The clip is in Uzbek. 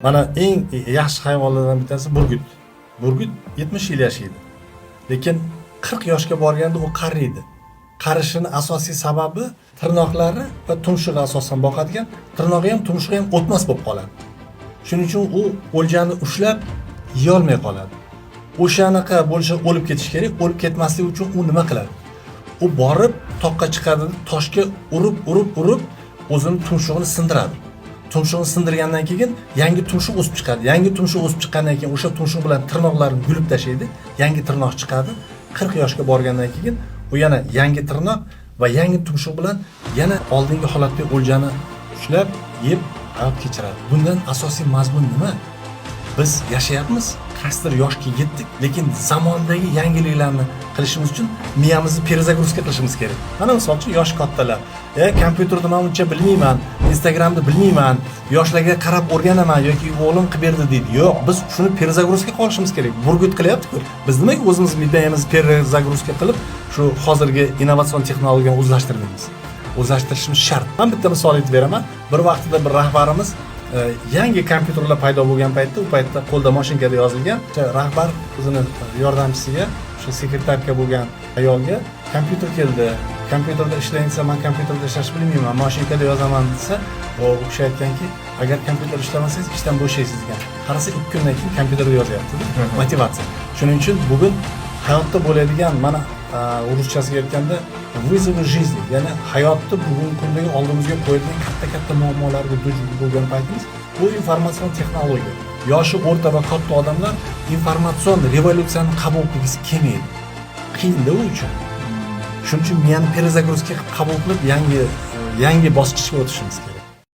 Mana eng yaxshi hayvonlardan bittasi burgut. Burgut 70 yil yashaydi. Lekin 40 yoshga borganda u qariydi. Qarishini asosiy sababi tirnoqlari va tumshug'i asosan boqadigan. Tirnog'i ham, tumshug'i ham o'tmas bo'lib qoladi. Shuning uchun u o'ljani ushlab yeya olmay qoladi. O'shanaqa bo'lsa o'lib ketish kerak. O'lib ketmaslik uchun u nima qiladi? U borib toqqa chiqadi, toshga urib o'zini tumshug'ini sindiradi. Tumshug'ini sindirgandan keyin yangi tumshug' o'sib chiqadi. Yangi tumshug' o'sib chiqqandan keyin o'sha tumshug' bilan tirnoqlarini yulib tashlaydi. Yangi tirnoq chiqadi. 40 yoshga borgandan keyin u yana yangi tirnoq va yangi tumshug' bilan yana oldingi holatda o'ljani ushlab, yeb, hayot kechiradi. Bundan asosiy mazmun nima? Biz yashayapmiz, qasdir yoshga yetdik, lekin zamondagi yangiliklarni qilishimiz uchun miyamizni perezagruzka qilishimiz kerak. Mana misol uchun yosh kattalar, kompyuterni men uncha bilmayman, Instagramni bilmayman, yoshlarga qarab o'rganaman yoki o'g'lim qilib berdi deydi. Yo'q, biz shuni perezagruzka qilishimiz kerak. Burgut qilyapti-ku. Biz nimaga o'zimiz miyamizni perezagruzka qilib, shu hozirgi innovatsion texnologiyani o'zlashtirmaymiz? O'zlashtirishimiz shart. Men bitta misol aytib beraman. Bir vaqtida bir rahbarimiz yangi kompyuterlar paydo bo'lgan paytda, u paytda qo'lda mashinkada yozilgan, rahbar o'zini yordamchisiga, o'sha sekretarka bo'lgan ayolga kompyuter keldi. Kompyuterda ishlang desa, men kompyuterda ishlashni bilmayman, mashinkada yozaman desa, u kishi aytganki, agar kompyuter ishlamasangiz, ishdan bo'shaysiz degan. Qarasa 2 kundan keyin kompyuterda yozyapti. Motivatsiya. Shuning uchun bugun hayotda bo'ladigan, mana ruschasiga aytganda vызовы жизни, ya'ni hayotda bugungi kundagi oldimizga qo'yilgan katta muammolarga duch bo'lgan paytimiz bu informatsion texnologiya. Yoshi o'rta va katta odamlar informatsion revolyutsiyani qabul qilgisi kelmaydi. Qiyin-da u uchun. Shuning uchun miyani perezagruzka qabul qilib yangi bosqichga o'tishimiz kerak.